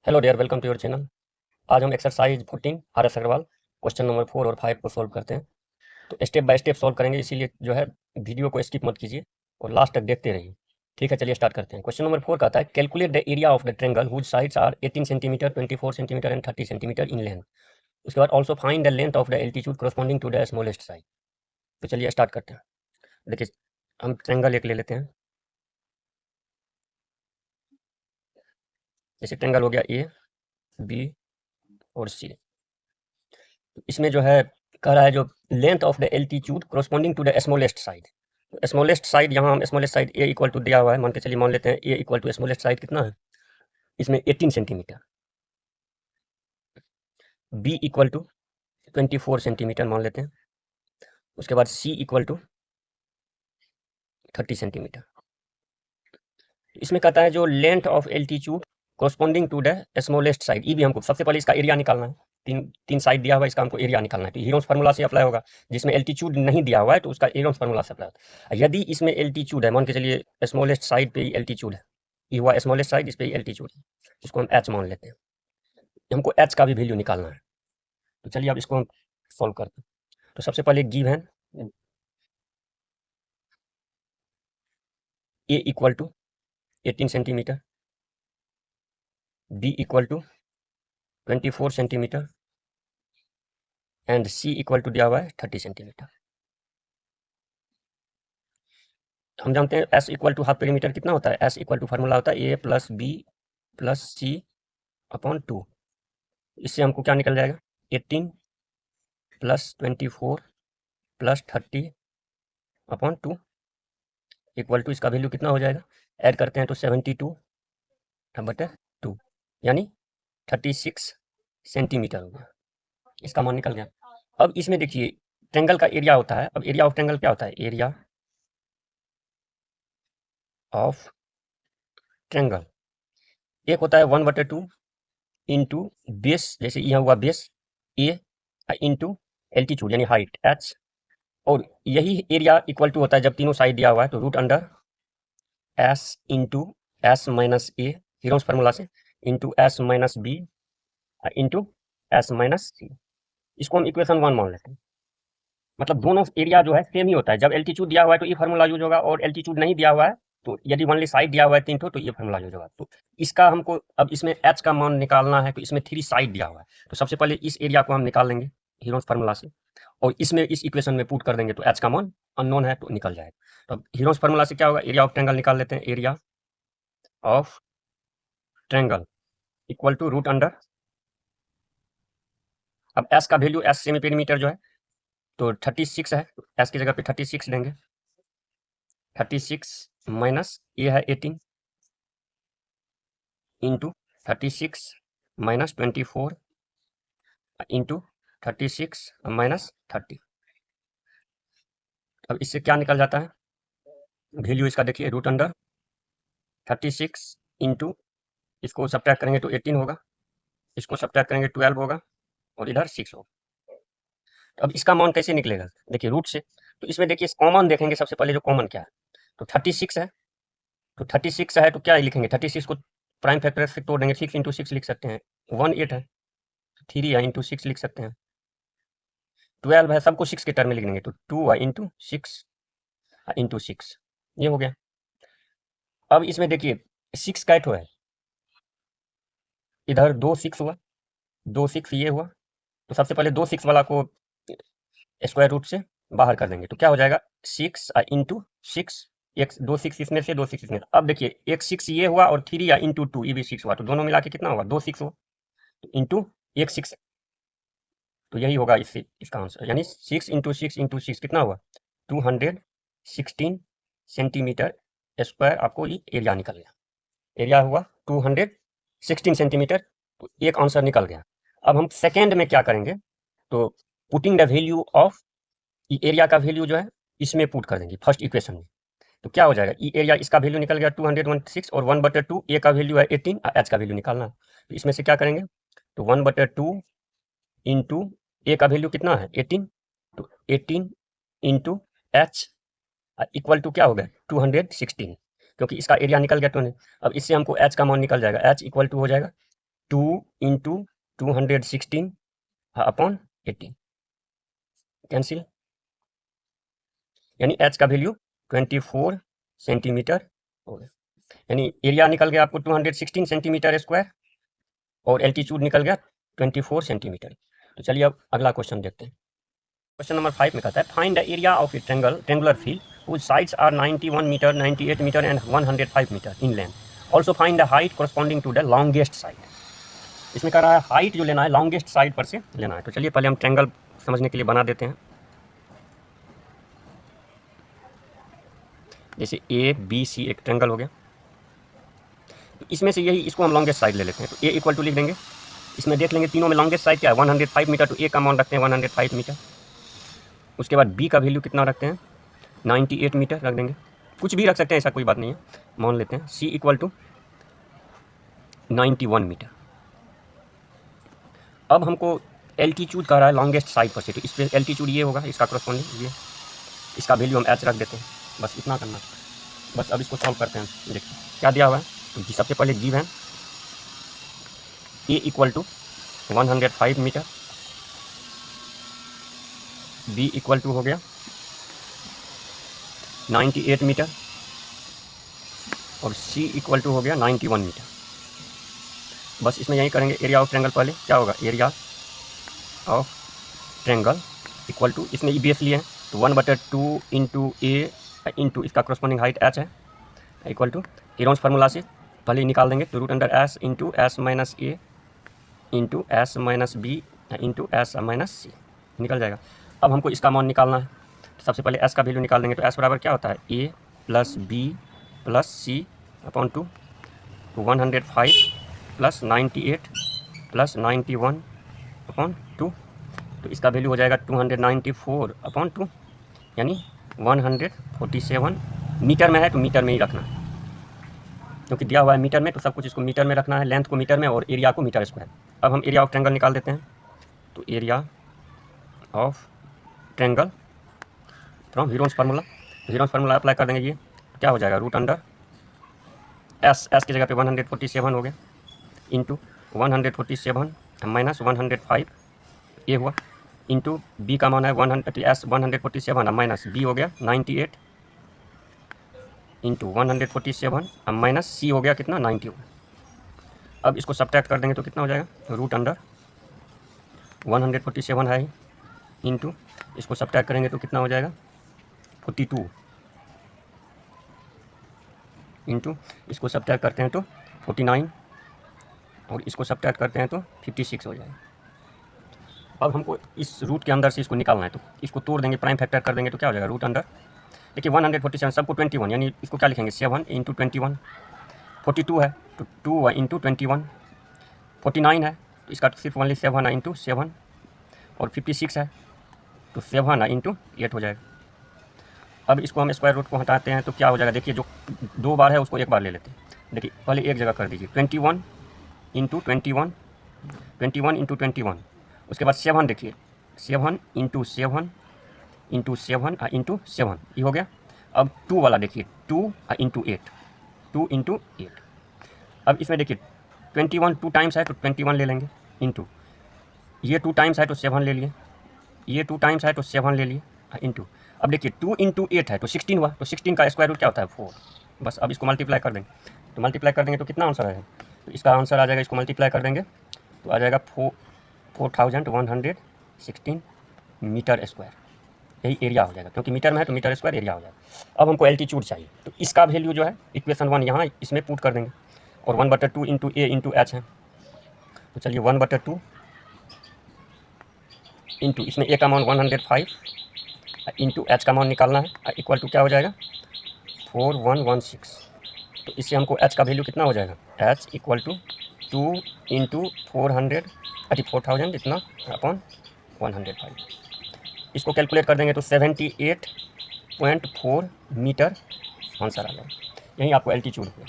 Hello dear, welcome to your channel. आज हम exercise 14 R S. Agarwal question number 4 और 5 को सॉल्व करते हैं। तो स्टेप बाय स्टेप सॉल्व करेंगे, इसीलिए जो है वीडियो को स्किप मत कीजिए और लास्ट तक देखते रहिए। ठीक है, चलिए स्टार्ट करते हैं। क्वेश्चन नंबर 4 कहता है calculate the area of the triangle whose sides are 18 centimetre, 24 centimetre and 30 centimetre in length. उसके बाद also find the length of the altitude corresponding to the smallest side. तो चलिए स्टार्ट करते हैं। देखिए, हम ट्रेंगल एक ले लेते हैं। जैसे ट्रेंगल हो गया ए, बी और सी। इसमें जो है कह रहा है जो length of the altitude corresponding to the smallest side. Smallest side, यहाँ हम smallest side a equal to दिया हुआ है, मान के चलिए मान लेते हैं a equal to smallest side कितना है इसमें 18 centimetre, B equal to 24 centimetre मान लेते हैं। उसके बाद सी इक्वल टू 30 सेंटीमीटर। इसमें कहता है जो length of altitude corresponding to the smallest side, ये भी हमको सबसे पहले इसका एरिया निकालना है। तीन तीन साइड दिया हुआ है, इसका हमको एरिया निकालना है। तो हीरोन्स फार्मूला से अप्लाई होगा। जिसमें एल्टीट्यूड नहीं दिया हुआ है तो उसका हीरोन्स फार्मूला से अप्लाई होता है। यदि इसमें एल्टीट्यूड है, मान के चलिए स्मॉलेस्ट साइड पे ही एल्टीट्यूड है, ये हुआ स्मॉलेस्ट साइड, इस पे ही एल्टीट्यूड है, इसको हम एच मान लेते हैं। हमको एच का भी वैल्यू निकालना है। तो चलिए अब इसको हम सॉल्व करते हैं। तो सबसे पहले गिव है A equal to 18 centimetre, B equal to 24 centimetre and C equal to दिया हुआ है 30 सेंटीमीटर। हम जानते हैं S equal to half perimeter कितना होता है। एस इक्वल टू फार्मूला होता है A plus B plus C upon 2। इससे हमको क्या निकल जाएगा, 18 plus 24 plus 30 upon 2 equal to, इसका वैल्यू कितना हो जाएगा, ऐड करते हैं तो 72 बटे 2 यानी 36 सेंटीमीटर हो गया। इसका मान निकल गया। अब इसमें देखिए ट्रेंगल का एरिया होता है। अब एरिया ऑफ ट्रेंगल क्या होता है, एरिया ऑफ ट्रेंगल एक होता है 1/2 इंटू बेस, जैसे यहाँ हुआ बेस ए इंटू एल्टीट्यूड यानी हाइट एच, और यही एरिया इक्वल टू होता है जब तीनों साइड दिया हुआ है तो root under S into S minus A, Heron's formula से, into S minus B into S minus C. इसको हम इक्वेशन 1 मान लेते हैं। मतलब दोनों एरिया जो है सेम ही होता है। जब एल्टीट्यूड दिया हुआ है तो ये फार्मूला यूज होगा, और एल्टीट्यूड नहीं दिया हुआ है तो यदि वन साइड दिया हुआ है 3 तो ये फार्मूला यूज होगा। तो इसका हमको अब इसमें एच का मान निकालना है। तो इसमें 3 साइड दिया हुआ है, तो सबसे पहले इस एरिया को हम निकाल लेंगे हीरोन्स फार्मूला से, और इसमें इस इक्वेशन में पुट कर देंगे तो एच का मान अननोन है तो निकल जाएगा। तो हीरोन्स फार्मूला से क्या होगा, एरिया ऑफ ट्रेंगल निकाल लेते हैं। Area of triangle equal to root under, अब एस का वैल्यू, एस सेमी पेरीमीटर जो है तो 36 है, एस की जगह पे 36 लेंगे। 36 माइनस ये है 18 इंटू 36 माइनस 24 इंटू 36 माइनस 30। अब इससे क्या निकल जाता है, वैल्यू इसका देखिए रूट अंडर 36 इंटू, इसको सब्ट्रैक्ट करेंगे तो 18 होगा, इसको सब्ट्रैक्ट करेंगे 12 होगा, और इधर 6 होगा। तो अब इसका मान कैसे निकलेगा, देखिए रूट से। तो इसमें देखिए कॉमन देखेंगे, सबसे पहले जो कॉमन क्या है, तो 36 है। तो 36 है तो क्या लिखेंगे, 36 को प्राइम फैक्टर से तोड़ देंगे, 6 इंटू 6 लिख सकते हैं। 1 8 है, 3 है इंटू 6 लिख सकते हैं। 12 है, सबको 6 के टर्म में लिख देंगे तो 2 है इंटू 6 इंटू 6, ये हो गया। अब इसमें देखिए 6 कैट हुआ है, इधर 2 6 हुआ, 2 6 ये हुआ। तो सबसे पहले 2 6 वाला को स्क्वायर रूट से बाहर कर देंगे तो क्या हो जाएगा, 6 इंटू 6, एक 2 6 इसमें से 2 6 इसमें। अब देखिए एक 6 ये हुआ और 3 या इंटू 2 ये भी 6 हुआ, तो दोनों मिला के कितना हुआ, 2 6 हुआ, तो इंटू एक 6, तो यही होगा इसका आंसर। यानी 6 इंटू 6 इंटू 6 कितना हुआ, 216 सेंटीमीटर स्क्वायर। आपको ये एरिया निकल गया, एरिया हुआ 216 सेंटीमीटर, तो एक आंसर निकल गया। अब हम सेकेंड में क्या करेंगे, तो putting the value of area का वैल्यू जो है इसमें पुट कर देंगे फर्स्ट इक्वेशन में। तो क्या हो जाएगा, ई एरिया इसका वैल्यू निकल गया 216, और 1/2 ए का वैल्यू है 18, एच का वैल्यू निकालना है। तो इसमें से क्या करेंगे, तो 1/2 इंटू ए का वैल्यू कितना है 18, तो 18 इंटू एच इक्वल टू क्या हो गया 216, क्योंकि इसका एरिया निकल गया 200। अब इससे हमको एच का मान निकल जाएगा, एच इक्वल टू हो जाएगा 2 इंटू 216 अपॉन 18 कैंसिल, यानी एच का वैल्यू 24 सेंटीमीटर हो गया। यानी एरिया निकल गया आपको 216 सेंटीमीटर स्क्वायर और एल्टीट्यूड निकल गया 24 सेंटीमीटर। तो चलिए अब अगला क्वेश्चन देखते हैं। क्वेश्चन नंबर 5 में कहता है find the area of A triangular field whose sides are 91 meter, 98 meter and 105 meter in length. Also find the height corresponding to the longest side. इसमें कह रहा है हाइट जो लेना है लॉन्गेस्ट साइड पर से लेना है। तो चलिए पहले हम ट्रेंगल समझने के लिए बना देते हैं। जैसे ए बी सी एक ट्रेंगल हो गया, तो इसमें से यही इसको हम लॉन्गेस्ट साइड ले लेते हैं। तो ए इक्वल टू लिख देंगे, इसमें देख लेंगे तीनों में लॉन्गेस्ट साइड क्या है 105 मीटर, तो ए का मान रखते हैं 105 मीटर। उसके बाद बी का वैल्यू कितना रखते हैं 98 मीटर रख देंगे, कुछ भी रख सकते हैं ऐसा कोई बात नहीं है, मान लेते हैं। सी इक्वल टू 91 मीटर। अब हमको एल्टीट्यूड कह रहा है लॉन्गेस्ट साइड पर से, तो इस पर एल्टीट्यूड ये होगा, इसका करस्पॉन्डिंग ये, इसका वैल्यू हम एच रख देते हैं। बस इतना करना, बस अब इसको सॉल्व करते हैं। देखिए क्या दिया हुआ है, तो सबसे पहले गिव है A equal to 105 metre, B equal to हो गया 98 मीटर और सी इक्वल टू हो गया 91 मीटर। बस इसमें यही करेंगे। एरिया ऑफ ट्रेंगल पहले क्या होगा, area of triangle equal to, इसमें ई बी एस लिए हैं तो 1/2 इंटू ए इंटू इसका करस्पॉन्डिंग हाइट एच है इक्वल टू हीरोन्स फार्मूला से पहले निकाल देंगे, तो root under S into S minus A into S minus B into S minus C निकल जाएगा। अब हमको इसका मान निकालना है, तो सबसे पहले एस का वैल्यू निकाल देंगे। तो एस बराबर क्या होता है A plus B plus C upon 2, तो 105 प्लस 98 प्लस 91 अपॉन 2, तो इसका वैल्यू हो जाएगा 294 अपॉन 2, यानी 147 मीटर में है तो मीटर में ही रखना है, क्योंकि दिया हुआ है मीटर में तो सब कुछ इसको मीटर में रखना है, लेंथ को मीटर में और एरिया को मीटर स्क्वायर। अब हम एरिया ऑफ ट्रेंगल निकाल देते हैं, तो area of triangle from Heron's formula, तो हीरोन्स फार्मूला अप्लाई कर देंगे। ये क्या हो जाएगा रूट अंडर एस की जगह पे 147 हो गया इंटू 147 माइनस 105 ये हुआ, इंटू बी का मान है 147 माइनस बी हो गया 98 इंटू 147 माइनस सी हो गया कितना 91। अब इसको सब्ट्रैक्ट कर देंगे तो कितना हो जाएगा रूट अंडर 147 है इंटू इसको सब्ट्रैक्ट करेंगे तो कितना हो जाएगा 42 इंटू इसको सब्ट्रैक्ट करते हैं तो 49 और इसको सब्ट्रैक्ट करते हैं तो 56 हो जाएगा। अब हमको इस रूट के अंदर से इसको निकालना है, तो इसको तोड़ देंगे, प्राइम फैक्टर कर देंगे तो क्या हो जाएगा रूट अंडर, देखिए 147 सबको 21, यानी इसको क्या लिखेंगे 7 इंटू 21, 42 है तो 2 इंटू 21, 49 है तो इसका सिर्फ ओनली 7 है इंटू 7 और 56 है तो 7 है इंटू 8 हो जाएगा। अब इसको हम स्क्वायर रूट को हटाते हैं तो क्या हो जाएगा, देखिए जो 2 बार है उसको एक बार ले लेते हैं। देखिए पहले एक जगह कर दीजिए 21 इंटू 21, 21 इंटू 21, उसके बाद 7 देखिए 7 इंटू 7 इंटू 7 इंटू 7 ये हो गया। अब 2 वाला देखिए 2 इंटू 8, 2 इंटू 8। अब इसमें देखिए 21 2 टाइम्स है तो 21 ले लेंगे इंटू ये 2 टाइम्स है तो 7 ले लिए, ये 2 टाइम्स है तो 7 ले लिए इंटू, अब देखिए 2 इंटू 8 है तो 16 हुआ, तो 16 का स्क्वायर रूट क्या होता है 4। बस अब इसको मल्टीप्लाई कर देंगे, तो मल्टीप्लाई कर देंगे तो कितना आंसर आएगा, तो इसका आंसर आ जाएगा, इसको मल्टीप्लाई कर देंगे तो आ जाएगा 4116 मीटर स्क्वायर, यही एरिया हो जाएगा, क्योंकि मीटर में है तो मीटर स्क्वायर एरिया हो जाएगा। अब हमको एल्टीट्यूड चाहिए, तो इसका वैल्यू जो है इक्वेशन 1 यहाँ इसमें पुट कर देंगे और 1/2 इंटू ए इंटू एच है, तो चलिए 1/2 इंटू इसमें ए का मान 105 इंटू एच का मान निकालना है इक्वल टू क्या हो जाएगा 4116। तो इससे हमको एच का वैल्यू कितना हो जाएगा, एच इक्वल टू 2 इंटू 4000 इतना अपॉन 105। इसको कैलकुलेट कर देंगे तो 78.4 मीटर आंसर आ जाएगा। यही आपको एल्टीट्यूड हुआ।